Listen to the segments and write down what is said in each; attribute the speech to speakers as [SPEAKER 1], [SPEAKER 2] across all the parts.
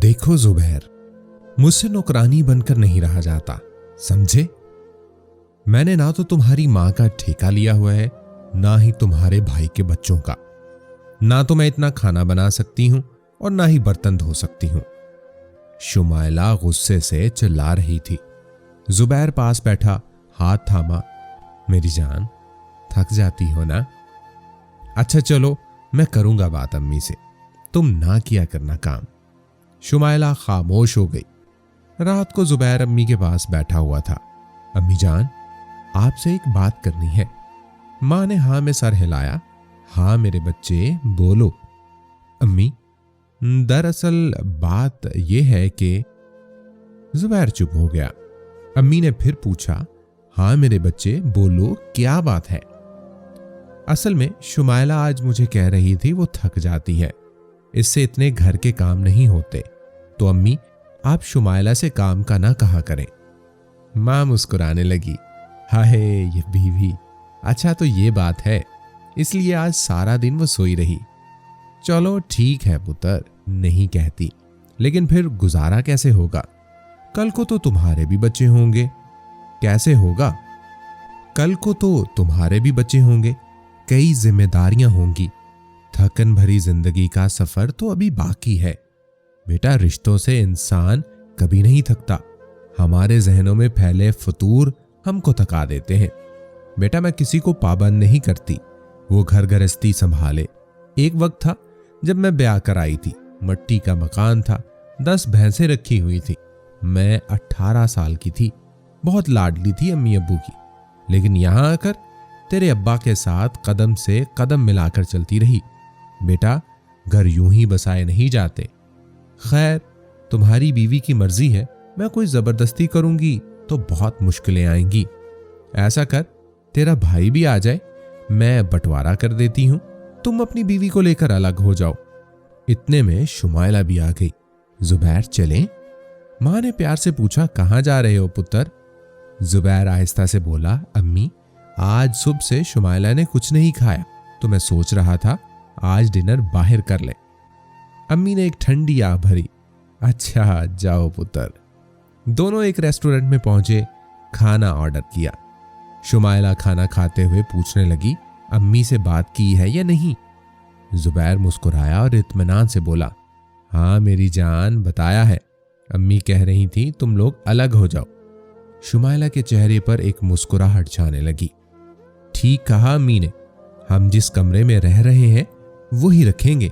[SPEAKER 1] देखो जुबैर, मुझसे नौकरानी बनकर नहीं रहा जाता, समझे? मैंने ना तो तुम्हारी मां का ठेका लिया हुआ है, ना ही तुम्हारे भाई के बच्चों का। ना तो मैं इतना खाना बना सकती हूं और ना ही बर्तन धो सकती हूं। शुमाइला गुस्से से चिल्ला रही थी। जुबैर पास बैठा, हाथ थामा। मेरी जान, थक जाती हो ना? अच्छा चलो, मैं करूंगा बात अम्मी से, तुम ना किया करना काम। शुमाइला खामोश हो गई। रात को जुबैर अम्मी के पास बैठा हुआ था। अम्मी जान, आपसे एक बात करनी है। मां ने हाँ में सर हिलाया। हाँ मेरे बच्चे, बोलो। अम्मी, दरअसल बात यह है कि। जुबैर चुप हो गया। अम्मी ने फिर पूछा, हाँ मेरे बच्चे, बोलो, क्या बात है? असल में शुमाइला आज मुझे कह रही थी वो थक जाती है, इससे इतने घर के काम नहीं होते, तो अम्मी आप शुमाइला से काम का ना कहा करें। मां मुस्कुराने लगी। हाय ये बीवी, अच्छा तो ये बात है, इसलिए आज सारा दिन वो सोई रही। चलो ठीक है पुत्र, नहीं कहती, लेकिन फिर गुजारा कैसे होगा? कल को तो तुम्हारे भी बच्चे होंगे। कैसे होगा? कल को तो तुम्हारे भी बच्चे होंगे, कई जिम्मेदारियां होंगी। थकन भरी जिंदगी का सफर तो अभी बाकी है। बेटा, रिश्तों से इंसान कभी नहीं थकता। हमारे जहनों में फैले फतूर हमको थका देते हैं। बेटा, मैं किसी को पाबंद नहीं करती, वो घर गृहस्थी संभाले। एक वक्त था जब मैं ब्याह कर आई थी, मट्टी का मकान था, 10 भैंसें रखी हुई थी। मैं 18 साल की थी, बहुत लाडली थी अम्मी अब्बू की, लेकिन यहां आकर तेरे अब्बा के साथ कदम से कदम मिलाकर चलती रही। बेटा, घर यूं ही बसाए नहीं जाते। खैर, तुम्हारी बीवी की मर्जी है, मैं कोई जबरदस्ती करूंगी तो बहुत मुश्किलें आएंगी। ऐसा कर, तेरा भाई भी आ जाए, मैं बंटवारा कर देती हूं, तुम अपनी बीवी को लेकर अलग हो जाओ। इतने में शुमाइला भी आ गई। जुबैर चलें? मां ने प्यार से पूछा, कहां जा रहे हो पुत्र? जुबैर आहिस्ता से बोला, अम्मी आज सुबह से शुमाइला ने कुछ नहीं खाया, तो मैं सोच रहा था आज डिनर बाहर कर ले। अम्मी ने एक ठंडी आह भरी। अच्छा जाओ पुत्र। दोनों एक रेस्टोरेंट में पहुंचे, खाना ऑर्डर किया। शुमाइला खाना खाते हुए पूछने लगी, अम्मी से बात की है या नहीं? जुबैर मुस्कुराया और इत्मीनान से बोला, हाँ मेरी जान, बताया है। अम्मी कह रही थी तुम लोग अलग हो जाओ। शुमाइला के चेहरे पर एक मुस्कुराहट छाने लगी। ठीक कहा अम्मी ने, हम जिस कमरे में रह रहे हैं वही रखेंगे।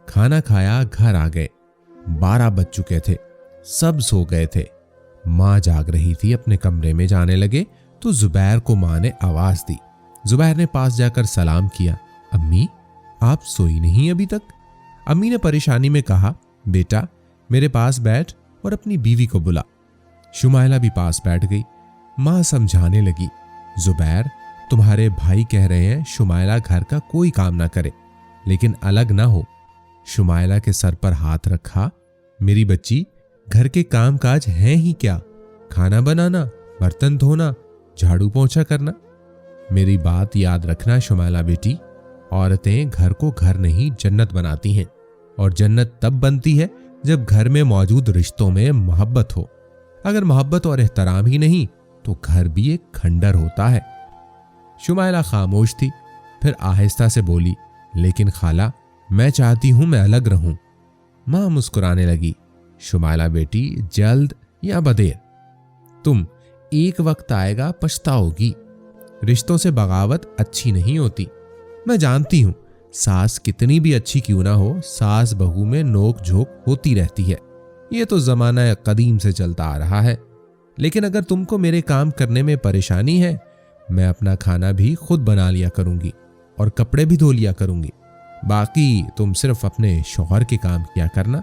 [SPEAKER 1] खाना खाया, घर आ गए। 12 बज चुके थे, सब सो गए थे। मां जाग रही थी, अपने कमरे में जाने लगे तो जुबैर को मां ने आवाज दी। जुबैर ने पास जाकर सलाम किया। अम्मी, आप सोई नहीं अभी तक? अम्मी ने परेशानी में कहा, बेटा मेरे पास बैठ और अपनी बीवी को बुला। शुमाइला भी पास बैठ गई। मां समझाने लगी, जुबैर तुम्हारे भाई कह रहे हैं शुमाइला घर का कोई काम ना करे, लेकिन अलग ना हो। शुमाइला के सर पर हाथ रखा। मेरी बच्ची, घर के काम काज हैं ही क्या? खाना बनाना, बर्तन धोना, झाड़ू पोंछा करना। मेरी बात याद रखना शुमाइला बेटी, औरतें घर को घर नहीं जन्नत बनाती हैं, और जन्नत तब बनती है जब घर में मौजूद रिश्तों में मोहब्बत हो। अगर मोहब्बत और एहतराम ही नहीं तो घर भी एक खंडर होता है। शुमाइला खामोश थी, फिर आहिस्ता से बोली, लेकिन खाला मैं चाहती हूं मैं अलग रहूं। मां मुस्कुराने लगी। शुमाइला बेटी, जल्द या बदेर, तुम एक वक्त आएगा पछताओगी। रिश्तों से बगावत अच्छी नहीं होती। मैं जानती हूं, सास कितनी भी अच्छी क्यों ना हो, सास बहू में नोक झोंक होती रहती है, ये तो जमाना कदीम से चलता आ रहा है। लेकिन अगर तुमको मेरे काम करने में परेशानी है, मैं अपना खाना भी खुद बना लिया करूंगी और कपड़े भी धो लिया करूंगी। बाकी तुम सिर्फ अपने शौहर के काम किया करना,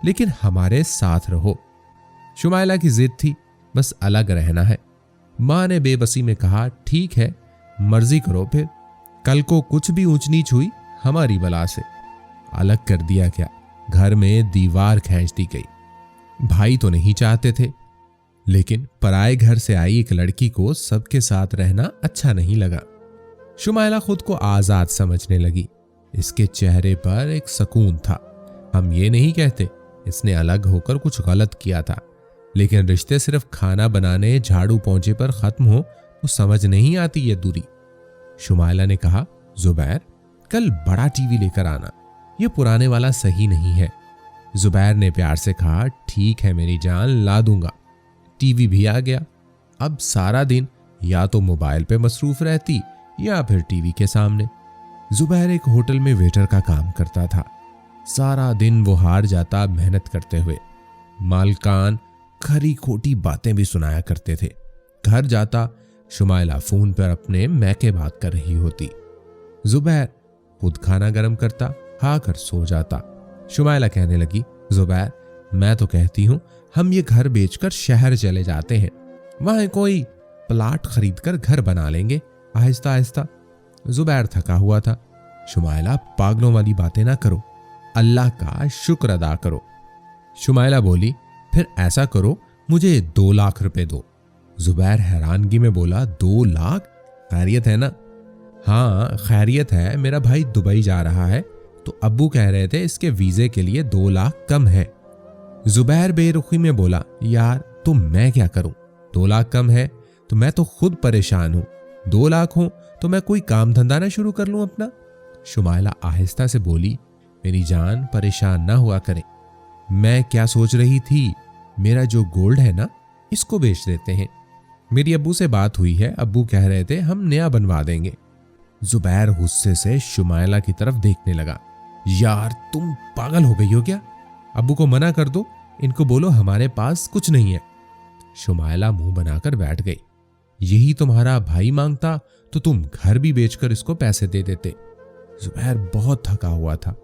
[SPEAKER 1] लेकिन हमारे साथ रहो। शुमाइला की जिद थी, बस अलग रहना है। मां ने बेबसी में कहा, ठीक है, मर्जी करो फिर, कल को कुछ भी ऊंच नीच हुई हमारी बला से। अलग कर दिया क्या? घर में दीवार खींच दी गई। भाई तो नहीं चाहते थे, लेकिन पराए घर से आई एक लड़की को सबके साथ रहना अच्छा नहीं लगा। शुमाइला खुद को आजाद समझने लगी। इसके चेहरे पर एक सुकून था। हम ये नहीं कहते इसने अलग होकर कुछ गलत किया था, लेकिन रिश्ते सिर्फ खाना बनाने झाड़ू पोंछे पर खत्म हो तो समझ नहीं आती ये दूरी। शुमाइला ने कहा, जुबैर कल बड़ा टीवी लेकर आना, ये पुराने वाला सही नहीं है। जुबैर ने प्यार से कहा, ठीक है मेरी जान, ला दूंगा। टीवी भी आ गया। अब सारा दिन या तो मोबाइल पे मसरूफ रहती या फिर टीवी के सामने। जुबैर एक होटल में वेटर का काम करता था। सारा दिन वो हार जाता मेहनत करते हुए। मालकान खरी खोटी बातें भी सुनाया करते थे। घर जाता शुमाइला फोन पर अपने मैके बात कर रही होती। जुबैर खुद खाना गर्म करता, खाकर सो जाता। शुमाइला कहने लगी, जुबैर मैं तो कहती हूं हम ये घर बेचकर शहर चले जाते हैं, वहां कोई प्लाट खरीद कर घर बना लेंगे आहिस्ता आहिस्ता। जुबैर थका हुआ था। शुमाइला पागलों वाली बातें ना करो, अल्लाह का शुक्र अदा करो। शुमाइला बोली, फिर ऐसा करो मुझे 2 लाख रुपए दो। जुबैर हैरानगी में बोला, 2 लाख? खैरियत है ना? हाँ खैरियत है, मेरा भाई दुबई जा रहा है तो अब्बू कह रहे थे इसके वीजे के लिए 2 लाख कम है। जुबैर बेरुखी में बोला, यार तो मैं क्या करूं, 2 लाख कम है तो मैं तो खुद परेशान हूं, 2 लाख हो तो मैं कोई काम धंधा ना शुरू कर लूं अपना। शुमाइला आहिस्ता से बोली, मेरी जान परेशान ना हुआ करें, मैं क्या सोच रही थी, मेरा जो गोल्ड है ना इसको बेच देते हैं। मेरी अब्बू से बात हुई है, अब्बू कह रहे थे हम नया बनवा देंगे। जुबैर गुस्से से शुमाइला की तरफ देखने लगा, यार तुम पागल हो गई हो क्या? अब्बू को मना कर दो, इनको बोलो हमारे पास कुछ नहीं है। शुमाइला मुंह बनाकर बैठ गई। यही तुम्हारा भाई मांगता तो तुम घर भी बेचकर इसको पैसे दे देते। जुबैर बहुत थका हुआ था।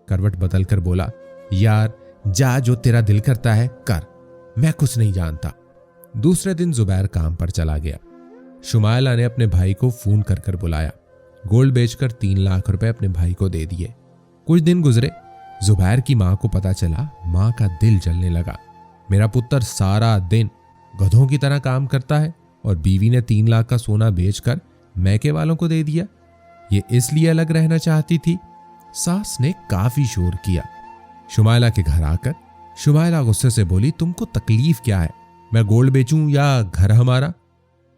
[SPEAKER 1] करवट बदल कर बोला, यार जा जो तेरा दिल करता है कर, मैं कुछ नहीं जानता। दूसरे दिन जुबैर काम पर चला गया। शुमाइला ने अपने भाई को फोन कर कर बुलाया। गोल्ड बेचकर 3 लाख रुपए अपने भाई को दे दिए। कुछ दिन गुजरे। जुबैर की मां को पता चला। मां का दिल जलने लगा। मेरा पुत्र सारा दिन गधों की तरह काम करता है और बीवी ने 3 लाख का सोना बेचकर मैके वालों को दे दिया। ये इसलिए अलग रहना चाहती थी। सास ने काफी शोर किया। शुमाइला के घर आकर शुमाइला गुस्से से बोली, तुमको तकलीफ क्या है, मैं गोल्ड बेचूं या घर हमारा?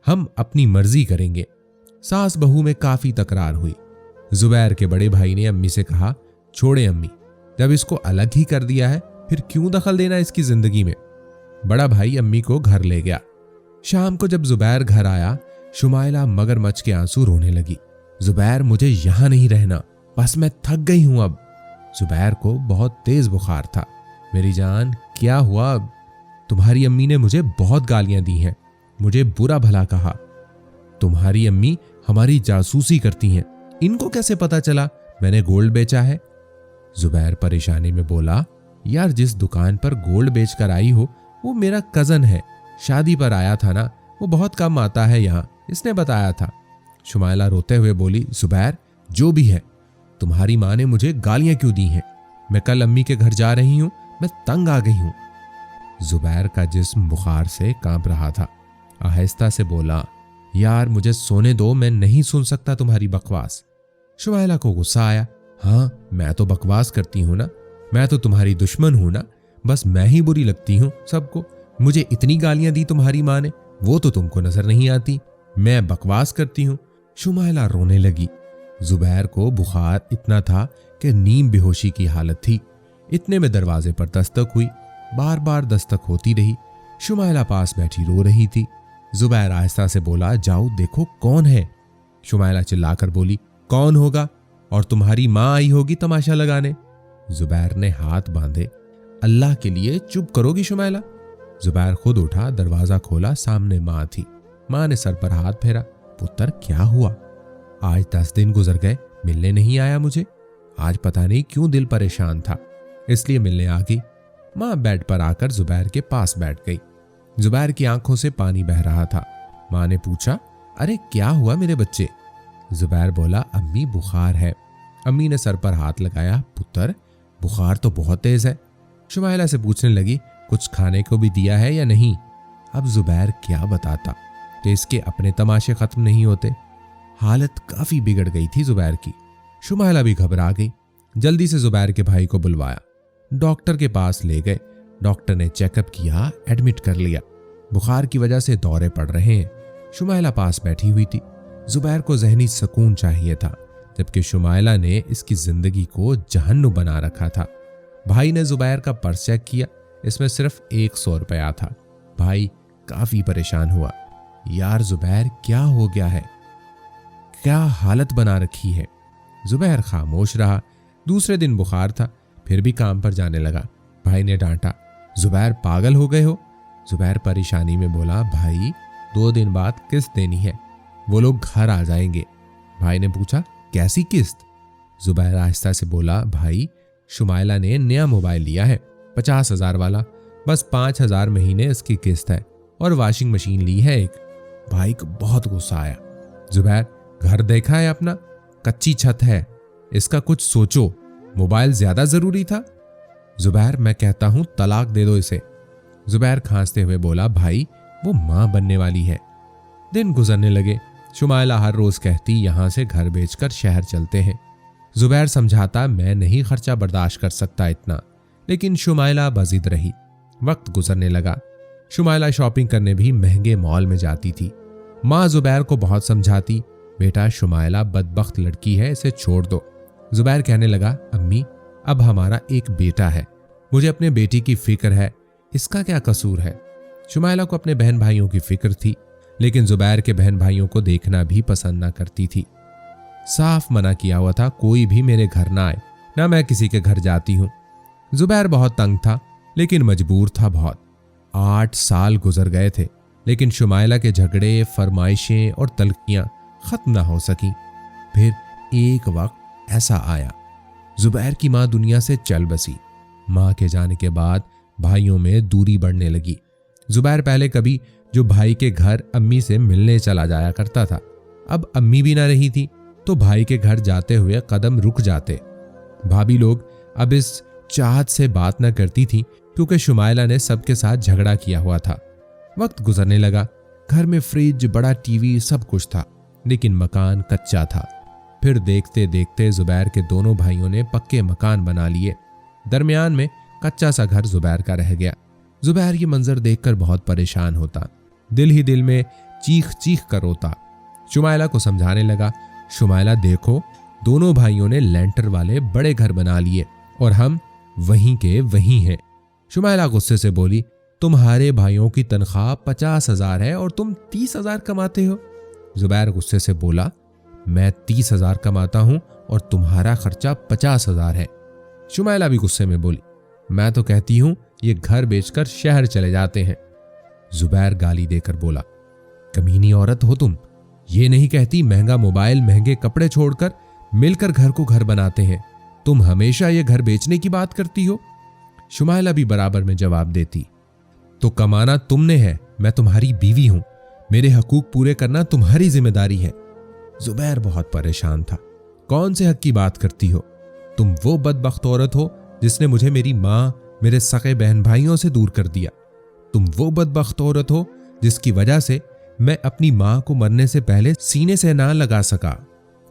[SPEAKER 1] हम अपनी मर्जी करेंगे। सास बहू में काफी तकरार हुई। जुबैर के बड़े भाई ने अम्मी से कहा, छोड़े अम्मी, जब इसको अलग ही कर दिया है फिर क्यों दखल देना इसकी जिंदगी में। बड़ा भाई अम्मी को घर ले गया। शाम को जब जुबैर घर आया, शुमाइला मगरमच्छ के आंसू रोने लगी। जुबैर मुझे यहां नहीं रहना, बस मैं थक गई हूं अब। जुबैर को बहुत तेज बुखार था। मेरी जान क्या हुआ अब? तुम्हारी अम्मी ने मुझे बहुत गालियां दी हैं, मुझे बुरा भला कहा। तुम्हारी अम्मी हमारी जासूसी करती हैं, इनको कैसे पता चला मैंने गोल्ड बेचा है? जुबैर परेशानी में बोला, यार जिस दुकान पर गोल्ड बेचकर आई हो वो मेरा कजन है, शादी पर आया था ना, वो बहुत कम आता है यहाँ, इसने बताया था। शुमाइला रोते हुए बोली, जुबैर जो भी है, तुम्हारी माँ ने मुझे गालियां क्यों दी हैं? मैं कल अम्मी के घर जा रही हूं, मैं तंग आ गई हूं। जुबैर का जिस्म बुखार से कांप रहा था। आहिस्ता से बोला, यार मुझे सोने दो, मैं नहीं सुन सकता तुम्हारी बकवास। शुमाइला को गुस्सा आया। हाँ मैं तो बकवास करती हूं ना, मैं तो तुम्हारी दुश्मन हूं ना, बस मैं ही बुरी लगती हूं सबको। मुझे इतनी गालियां दी तुम्हारी माँ ने, वो तो तुमको नजर नहीं आती, मैं बकवास करती हूं। शुमाइला रोने लगी। जुबैर को बुखार इतना था कि नीम बेहोशी की हालत थी। इतने में दरवाजे पर दस्तक हुई। बार बार दस्तक होती रही। शुमाइला पास बैठी रो रही थी। जुबैर आहिस्ता से बोला, जाओ देखो कौन है। शुमाइला चिल्लाकर बोली, कौन होगा? और तुम्हारी माँ आई होगी तमाशा लगाने। जुबैर ने हाथ बांधे। अल्लाह के लिए चुप करोगी शुमाइला? जुबैर खुद उठा, दरवाजा खोला, सामने माँ थी। माँ ने सर पर हाथ फेरा। पुत्र क्या हुआ? आज 10 दिन गुजर गए, मिलने नहीं आया मुझे। आज पता नहीं क्यों दिल परेशान था, इसलिए मिलने आ गई। माँ बेड पर आकर जुबैर के पास बैठ गई। जुबैर की आंखों से पानी बह रहा था। माँ ने पूछा, अरे क्या हुआ मेरे बच्चे? जुबैर बोला, अम्मी बुखार है। अम्मी ने सर पर हाथ लगाया। पुत्र बुखार तो बहुत तेज है। शुमाइला से पूछने लगी, कुछ खाने को भी दिया है या नहीं? अब जुबैर क्या बताता तो इसके अपने तमाशे खत्म नहीं होते। हालत काफी बिगड़ गई थी जुबैर की। शुमाइला भी घबरा गई। जल्दी से जुबैर के भाई को बुलवाया। डॉक्टर के पास ले गए। डॉक्टर ने चेकअप किया, एडमिट कर लिया। बुखार की वजह से दौरे पड़ रहे हैं। शुमाइला पास बैठी हुई थी। जुबैर को जहनी सुकून चाहिए था, जबकि शुमाइला ने इसकी जिंदगी को जहन्नुम बना रखा था। भाई ने जुबैर का पर्स चेक किया, इसमें सिर्फ 100 रुपया था। भाई काफी परेशान हुआ। यार जुबैर, क्या हो गया है? क्या हालत बना रखी है? जुबैर खामोश रहा। दूसरे दिन बुखार था, फिर भी काम पर जाने लगा। भाई ने डांटा, जुबैर पागल हो गए हो? जुबैर परेशानी में बोला, भाई 2 दिन बाद किस्त देनी है, वो लोग घर आ जाएंगे। भाई ने पूछा, कैसी किस्त? जुबैर आहिस्ता से बोला, भाई शुमाइला ने नया मोबाइल लिया है, 50,000 वाला, बस 5,000 महीने इसकी किस्त है, और वॉशिंग मशीन ली है एक। भाई को बहुत गुस्सा आया। जुबैर, घर देखा है अपना, कच्ची छत है, इसका कुछ सोचो, मोबाइल ज्यादा जरूरी था। जुबैर, मैं कहता हूं तलाक दे दो इसे। जुबैर खांसते हुए बोला, भाई वो मां बनने वाली है। दिन गुजरने लगे। शुमाइला हर रोज कहती, यहां से घर बेचकर शहर चलते हैं। जुबैर समझाता, मैं नहीं खर्चा बर्दाश्त कर सकता इतना, लेकिन शुमाइला बजिद रही। वक्त गुजरने लगा। शुमाइला शॉपिंग करने भी महंगे मॉल में जाती थी। माँ जुबैर को बहुत समझाती, बेटा शुमाइला बदबख्त लड़की है, इसे छोड़ दो। जुबैर कहने लगा, अम्मी अब हमारा एक बेटा है, मुझे अपने बेटी की फिक्र है, इसका क्या कसूर है? शुमाइला को अपने बहन भाइयों की फिक्र थी, लेकिन जुबैर के बहन भाइयों को देखना भी पसंद ना करती थी। साफ मना किया हुआ था, कोई भी मेरे घर ना आए, ना मैं किसी के घर जाती हूं। जुबैर बहुत तंग था, लेकिन मजबूर था बहुत। 8 साल गुजर गए थे, लेकिन शुमाइला के झगड़े, फरमाइशें और तलखियां खत्म ना हो सकी। फिर एक वक्त ऐसा आया, जुबैर की मां दुनिया से चल बसी। मां के जाने के बाद भाइयों में दूरी बढ़ने लगी। जुबैर पहले कभी जो भाई के घर अम्मी से मिलने चला जाया करता था, अब अम्मी भी ना रही थी, तो भाई के घर जाते हुए कदम रुक जाते। भाभी लोग अब इस चाहत से बात न करती थी, क्योंकि शुमाइला ने सबके साथ झगड़ा किया हुआ था। वक्त गुजरने लगा। घर में फ्रिज, बड़ा टीवी, सब कुछ था, लेकिन मकान कच्चा था। फिर देखते देखते जुबैर के दोनों भाइयों ने पक्के मकान बना लिए। दरमियान में कच्चा सा घर जुबैर का रह गया। जुबैर ये मंजर देखकर बहुत परेशान होता, दिल ही दिल में चीख चीख कर रोता। शुमाइला को समझाने लगा, शुमाइला देखो, दोनों भाइयों ने लेंटर वाले बड़े घर बना लिए और हम वहीं के वहीं हैं। शुमाइला गुस्से से बोली, तुम्हारे भाइयों की तनख्वाह 50,000 है और तुम 30,000 कमाते हो। जुबैर गुस्से से बोला, मैं 30,000 कमाता हूं और तुम्हारा खर्चा 50,000 है। शुमाइला भी गुस्से में बोली, मैं तो कहती हूं ये घर बेचकर शहर चले जाते हैं। जुबैर गाली देकर बोला, कमीनी औरत हो तुम, ये नहीं कहती महंगा मोबाइल, महंगे कपड़े छोड़कर मिलकर घर को घर बनाते हैं, तुम हमेशा ये घर बेचने की बात करती हो। शुमाइला भी बराबर में जवाब देती, तो कमाना तुमने है, मैं तुम्हारी बीवी हूं, मेरे हकूक पूरे करना तुम्हारी जिम्मेदारी है। जुबैर बहुत परेशान था, कौन से हक की बात करती हो? तुम वो बदबख्त औरत हो जिसने मुझे मेरी माँ, मेरे सगे बहन भाइयों से दूर कर दिया। तुम वो बदबख्त औरत हो जिसकी वजह से मैं अपनी माँ को मरने से पहले सीने से ना लगा सका।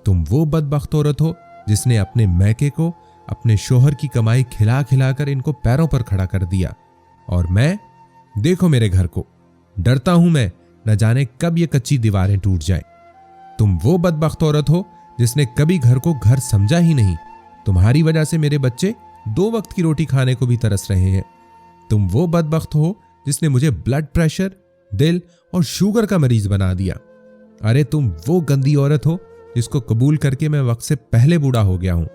[SPEAKER 1] तुम वो बदबख्त औरत हो जिसने अपने मैके को, अपने शोहर की कमाई खिला खिलाकर इनको पैरों पर खड़ा कर दिया। और मैं, देखो मेरे घर को, डरता हूं मैं, न जाने कब ये कच्ची दीवारें टूट जाए। तुम वो बदबख्त औरत हो जिसने कभी घर को घर समझा ही नहीं। तुम्हारी वजह से मेरे बच्चे 2 वक्त की रोटी खाने को भी तरस रहे हैं। तुम वो बदबख्त हो जिसने मुझे ब्लड प्रेशर, दिल और शुगर का मरीज बना दिया। अरे तुम वो गंदी औरत हो जिसको कबूल करके मैं वक्त से पहले बूढ़ा हो गया हूं।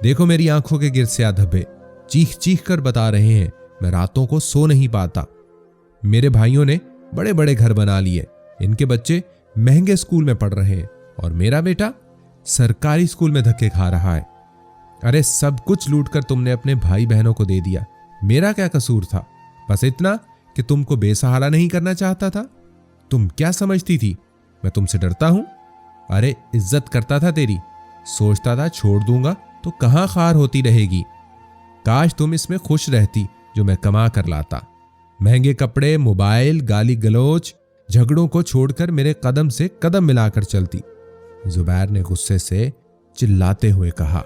[SPEAKER 1] देखो मेरी आंखों के गिरसिया धब्बे चीख चीख कर बता रहे हैं, मैं रातों को सो नहीं पाता। मेरे भाइयों ने बड़े बड़े घर बना लिए, इनके बच्चे महंगे स्कूल में पढ़ रहे हैं और मेरा बेटा सरकारी स्कूल में धक्के खा रहा है। अरे सब कुछ लूटकर तुमने अपने भाई बहनों को दे दिया, मेरा क्या कसूर था? बस इतना कि तुमको बेसहारा नहीं करना चाहता था। तुम क्या समझती थी मैं तुमसे डरता हूं? अरे इज्जत करता था तेरी, सोचता था छोड़ दूंगा तो कहां खार होती रहेगी। काश तुम इसमें खुश रहती जो मैं कमा कर लाता। महंगे कपड़े, मोबाइल, गाली गलौज, झगड़ों को छोड़कर मेरे कदम से कदम मिलाकर चलती। जुबैर ने गुस्से से चिल्लाते हुए कहा,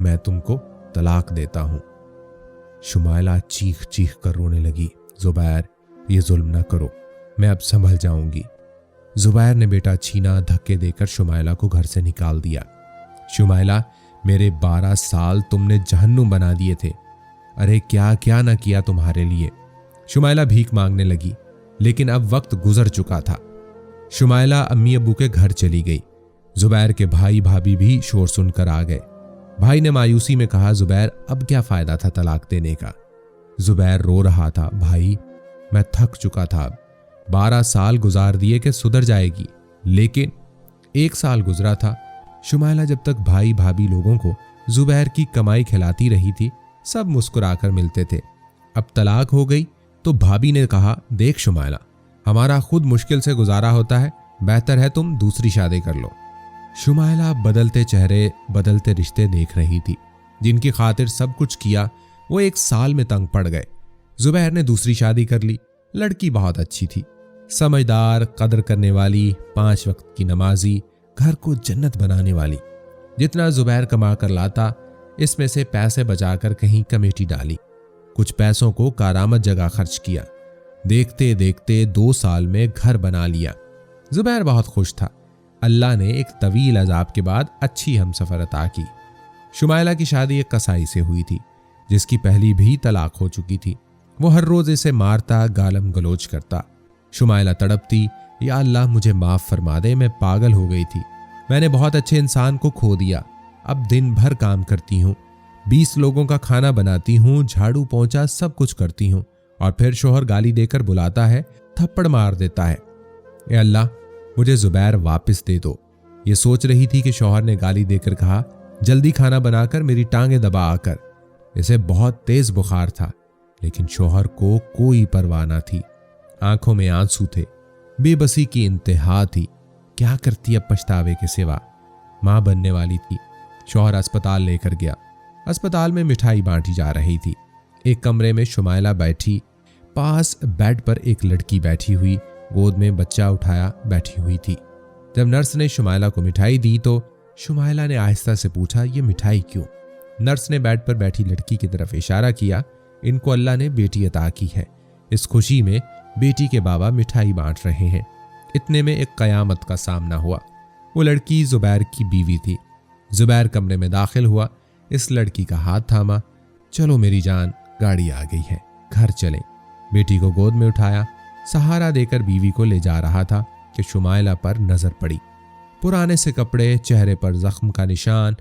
[SPEAKER 1] मैं तुमको तलाक देता हूं। शुमाइला चीख चीख कर रोने लगी। जुबैर, ये जुल्म न करो, मैं अब संभल जाऊंगी। जुबैर ने बेटा छीना, धक्के देकर शुमाइला को घर से निकाल दिया। शुमाइला, मेरे 12 साल तुमने जहन्नुम बना दिए थे। अरे क्या क्या ना किया तुम्हारे लिए। शुमाइला भीख मांगने लगी, लेकिन अब वक्त गुजर चुका था। शुमाइला अम्मी अब्बू के घर चली गई। जुबैर के भाई भाभी भी शोर सुनकर आ गए। भाई ने मायूसी में कहा, जुबैर, अब क्या फायदा था तलाक देने का। जुबैर रो रहा था, भाई मैं थक चुका था, 12 साल गुजार दिए कि सुधर जाएगी, लेकिन 1 साल गुजरा था। शुमाइला जब तक भाई भाभी लोगों को जुबैर की कमाई खिलाती रही थी, सब मुस्कुराकर मिलते थे। अब तलाक हो गई तो भाभी ने कहा, देख शुमाइला, हमारा खुद मुश्किल से गुजारा होता है, बेहतर है तुम दूसरी शादी कर लो। शुमाइला बदलते चेहरे बदलते रिश्ते देख रही थी। जिनकी खातिर सब कुछ किया वो 1 साल में तंग पड़ गए। जुबैर ने दूसरी शादी कर ली। लड़की बहुत अच्छी थी, समझदार, कदर करने वाली, 5 वक्त की नमाजी, घर को जन्नत बनाने वाली। जितना जुबैर कमा कर लाता, इसमें से पैसे बचाकर कहीं कमेटी डाली। कुछ पैसों को कारामद जगह खर्च किया। देखते देखते 2 साल में घर बना लिया। जुबैर बहुत खुश था। अल्लाह ने एक तवील अजाब के बाद अच्छी हमसफर अता की। शुमाइला की शादी एक कसाई से हुई थी, जिसकी पहली भी तलाक हो चुकी थी। वो हर रोज इसे मारता, गालम गलोच करता। शुमाइला तड़पती, या अल्लाह मुझे माफ फरमा दे, मैं पागल हो गई थी, मैंने बहुत अच्छे इंसान को खो दिया। अब दिन भर काम करती हूँ, 20 लोगों का खाना बनाती हूँ, झाड़ू पोंछा सब कुछ करती हूँ, और फिर शोहर गाली देकर बुलाता है, थप्पड़ मार देता है। ए अल्लाह, मुझे जुबैर वापस दे दो। ये सोच रही थी कि शोहर ने गाली देकर कहा, जल्दी खाना बनाकर मेरी टांगे दबा आकर। इसे बहुत तेज बुखार था, लेकिन शोहर को कोई परवाह न थी। आंखों में आंसू थे, बेबसी की इंतहा थी। क्या करती अब पछतावे के सिवा। मां बनने वाली थी। शोहर अस्पताल लेकर गया। अस्पताल में मिठाई बांटी जा रही थी। एक कमरे में शुमाइला बैठी, पास बेड पर एक लड़की बैठी हुई, गोद में बच्चा उठाया बैठी हुई थी। जब नर्स ने शुमाइला को मिठाई दी तो शुमाइला ने आहिस्ता से पूछा, ये मिठाई क्यों? नर्स ने बेड पर बैठी लड़की की तरफ इशारा किया, इनको अल्लाह ने बेटी अता की है, इस खुशी में बेटी के बाबा मिठाई बांट रहे हैं। इतने में एक कयामत का सामना हुआ। वो लड़की जुबैर की बीवी थी। जुबैर कमरे में दाखिल हुआ, इस लड़की का हाथ थामा, चलो मेरी जान, गाड़ी आ गई है, घर चले। बेटी को गोद में उठाया, सहारा देकर बीवी को ले जा रहा था कि शुमाइला पर नजर पड़ी। पुराने से कपड़े, चेहरे पर जख्म का निशान,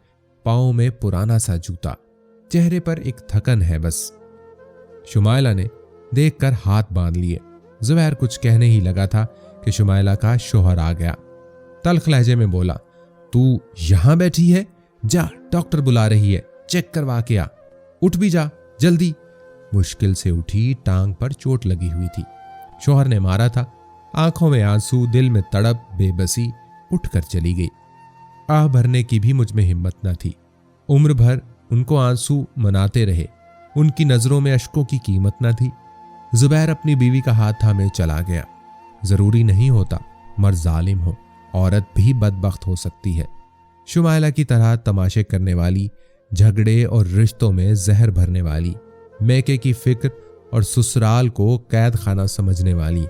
[SPEAKER 1] पाँव में पुराना सा जूता, चेहरे पर एक थकन है बस। शुमाइला ने देखकर हाथ बांध लिए। जुबैर कुछ कहने ही लगा था कि शुमाइला का शोहर आ गया। तल्ख लहजे में बोला, तू यहां बैठी है, जा डॉक्टर बुला रही है, चेक करवा के आ, उठ भी जा जल्दी। मुश्किल से उठी, टांग पर चोट लगी हुई थी। शोहर ने मारा था। आंखों में आंसू, दिल में तड़प, बेबसी, उठकर चली गई। आह भरने की भी मुझ में हिम्मत न थी। उम्र भर उनको आंसू मनाते रहे, उनकी नजरों में अश्कों की कीमत न थी। जुबैर अपनी बीवी का हाथ थामे चला गया। जरूरी नहीं होता मर्द जालिम हो, औरत भी बदबख्त हो सकती है। शुमाइला की तरह तमाशे करने वाली, झगड़े और रिश्तों में जहर भरने वाली, मैके की फिक्र और ससुराल को कैद खाना समझने वाली,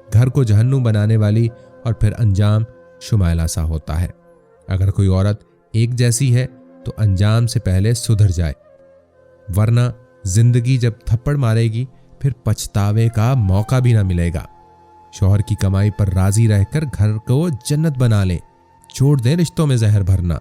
[SPEAKER 1] घर को जहन्नुम बनाने वाली, और फिर अंजाम शुमाइला सा होता है। अगर कोई औरत एक जैसी है तो अंजाम से पहले सुधर जाए, वरना जिंदगी जब थप्पड़ मारेगी फिर पछतावे का मौका भी ना मिलेगा। शौहर की कमाई पर राजी रहकर घर को जन्नत बना ले, छोड़ दे रिश्तों में जहर भरना।